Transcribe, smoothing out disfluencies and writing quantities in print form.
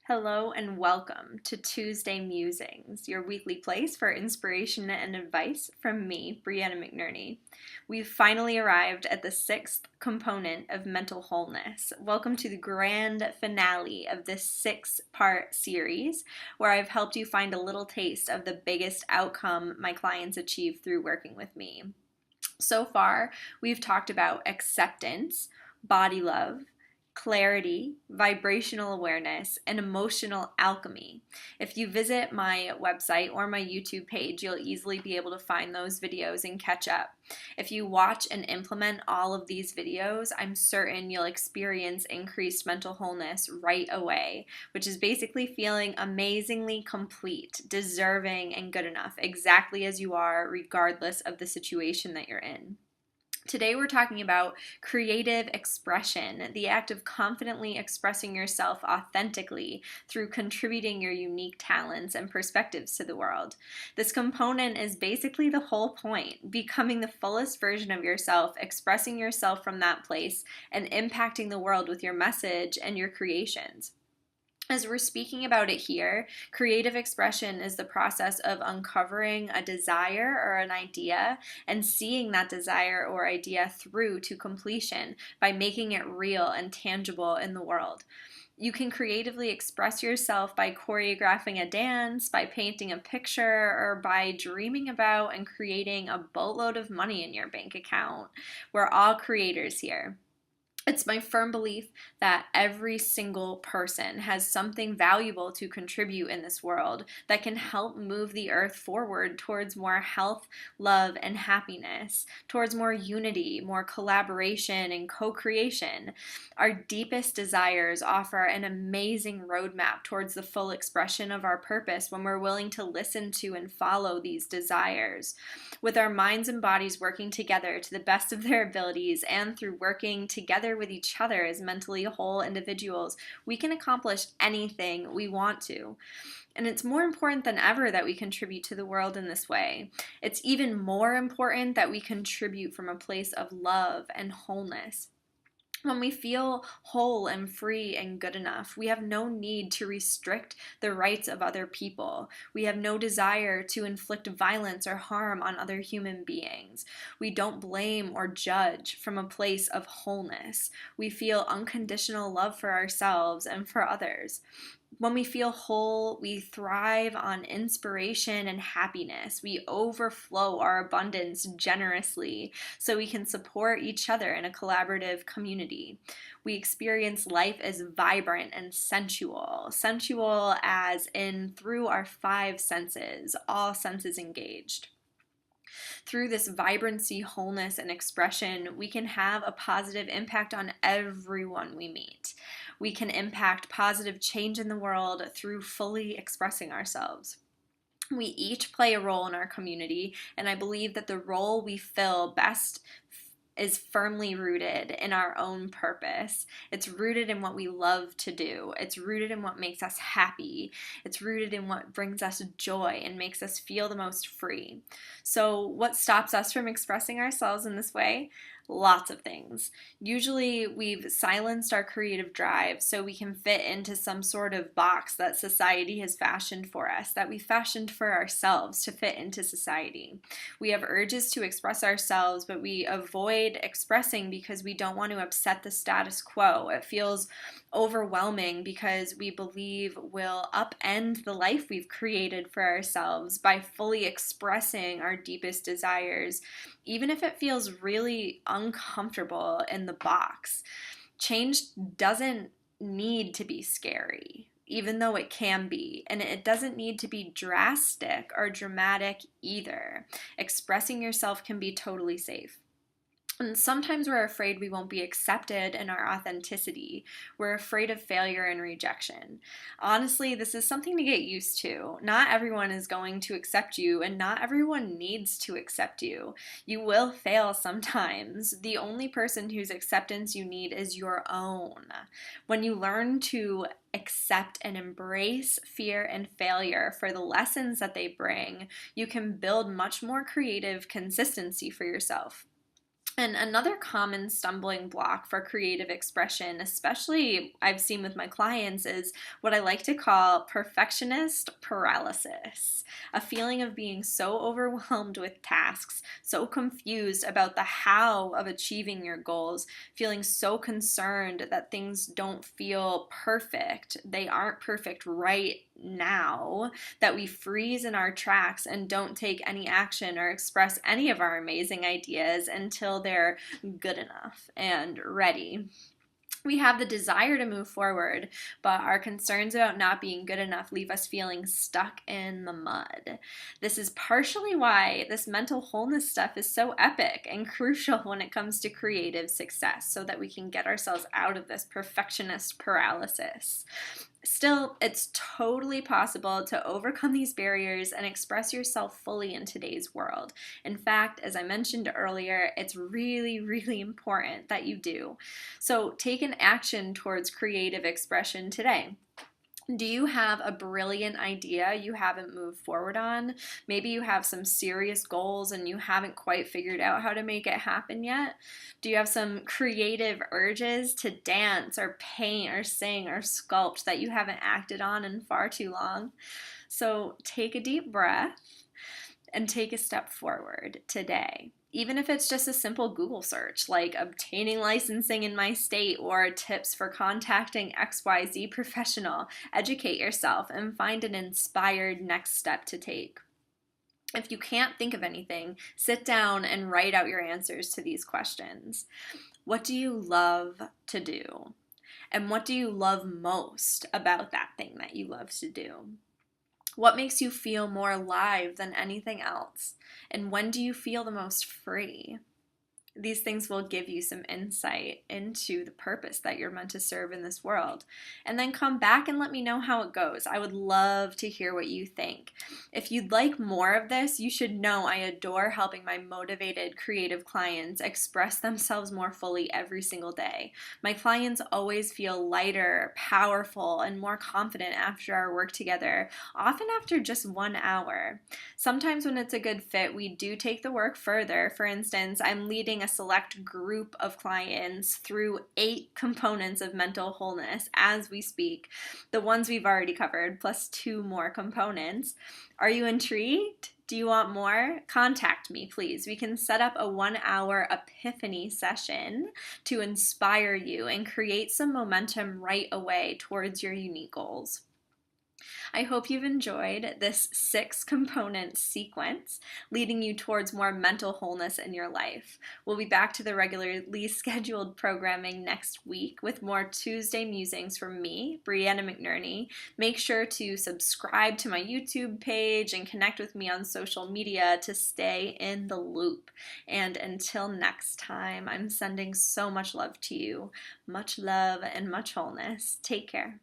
Hello and welcome to Tuesday Musings, your weekly place for inspiration and advice from me, Brianna McNerney. We've finally arrived at the sixth component of mental wholeness. Welcome to the grand finale of this six-part series where I've helped you find a little taste of the biggest outcome my clients achieve through working with me. So far, we've talked about acceptance, body love, clarity, vibrational awareness, and emotional alchemy. If you visit my website or my YouTube page, you'll easily be able to find those videos and catch up. If you watch and implement all of these videos, I'm certain you'll experience increased mental wholeness right away, which is basically feeling amazingly complete, deserving, and good enough, exactly as you are, regardless of the situation that you're in. Today we're talking about creative expression, the act of confidently expressing yourself authentically through contributing your unique talents and perspectives to the world. This component is basically the whole point, becoming the fullest version of yourself, expressing yourself from that place, and impacting the world with your message and your creations. As we're speaking about it here, creative expression is the process of uncovering a desire or an idea and seeing that desire or idea through to completion by making it real and tangible in the world. You can creatively express yourself by choreographing a dance, by painting a picture, or by dreaming about and creating a boatload of money in your bank account. We're all creators here. It's my firm belief that every single person has something valuable to contribute in this world that can help move the earth forward towards more health, love, and happiness, towards more unity, more collaboration, and co-creation. Our deepest desires offer an amazing roadmap towards the full expression of our purpose when we're willing to listen to and follow these desires. With our minds and bodies working together to the best of their abilities and through working together with each other as mentally whole individuals, we can accomplish anything we want to. And it's more important than ever that we contribute to the world in this way. It's even more important that we contribute from a place of love and wholeness. When we feel whole and free and good enough, we have no need to restrict the rights of other people. We have no desire to inflict violence or harm on other human beings. We don't blame or judge from a place of wholeness. We feel unconditional love for ourselves and for others. When we feel whole, we thrive on inspiration and happiness. We overflow our abundance generously so we can support each other in a collaborative community. We experience life as vibrant and sensual. Sensual as in through our five senses, all senses engaged. Through this vibrancy, wholeness, and expression, we can have a positive impact on everyone we meet. We can impact positive change in the world through fully expressing ourselves. We each play a role in our community, and I believe that the role we fill best is firmly rooted in our own purpose. It's rooted in what we love to do. It's rooted in what makes us happy. It's rooted in what brings us joy and makes us feel the most free. So what stops us from expressing ourselves in this way? Lots of things. Usually we've silenced our creative drive so we can fit into some sort of box that society has fashioned for us, that we fashioned for ourselves to fit into society. We have urges to express ourselves, but we avoid expressing because we don't want to upset the status quo. It feels overwhelming because we believe we'll upend the life we've created for ourselves by fully expressing our deepest desires, even if it feels really uncomfortable in the box. Change doesn't need to be scary, even though it can be, and it doesn't need to be drastic or dramatic either. Expressing yourself can be totally safe. And sometimes we're afraid we won't be accepted in our authenticity. We're afraid of failure and rejection. Honestly, this is something to get used to. Not everyone is going to accept you, and not everyone needs to accept you. You will fail sometimes. The only person whose acceptance you need is your own. When you learn to accept and embrace fear and failure for the lessons that they bring, you can build much more creative consistency for yourself. And another common stumbling block for creative expression, especially I've seen with my clients, is what I like to call perfectionist paralysis. A feeling of being so overwhelmed with tasks, so confused about the how of achieving your goals, feeling so concerned that things don't feel perfect. They aren't perfect right now, that we freeze in our tracks and don't take any action or express any of our amazing ideas until they're good enough and ready. We have the desire to move forward, but our concerns about not being good enough leave us feeling stuck in the mud. This is partially why this mental wholeness stuff is so epic and crucial when it comes to creative success, so that we can get ourselves out of this perfectionist paralysis. Still, it's totally possible to overcome these barriers and express yourself fully in today's world. In fact, as I mentioned earlier, it's really, really important that you do. So take an action towards creative expression today. Do you have a brilliant idea you haven't moved forward on? Maybe you have some serious goals and you haven't quite figured out how to make it happen yet? Do you have some creative urges to dance or paint or sing or sculpt that you haven't acted on in far too long? So take a deep breath and take a step forward today. Even if it's just a simple Google search, like obtaining licensing in my state or tips for contacting XYZ professional, educate yourself and find an inspired next step to take. If you can't think of anything, sit down and write out your answers to these questions. What do you love to do? And what do you love most about that thing that you love to do? What makes you feel more alive than anything else? And when do you feel the most free? These things will give you some insight into the purpose that you're meant to serve in this world. And then come back and let me know how it goes. I would love to hear what you think. If you'd like more of this, you should know I adore helping my motivated, creative clients express themselves more fully every single day. My clients always feel lighter, powerful, and more confident after our work together, often after just 1 hour. Sometimes when it's a good fit, we do take the work further. For instance, I'm leading a select group of clients through 8 components of mental wholeness as we speak, the ones we've already covered, plus 2 more components. Are you intrigued? Do you want more? Contact me, please. We can set up a 1-hour epiphany session to inspire you and create some momentum right away towards your unique goals. I hope you've enjoyed this 6-component sequence leading you towards more mental wholeness in your life. We'll be back to the regularly scheduled programming next week with more Tuesday musings from me, Brianna McNerney. Make sure to subscribe to my YouTube page and connect with me on social media to stay in the loop. And until next time, I'm sending so much love to you. Much love and much wholeness. Take care.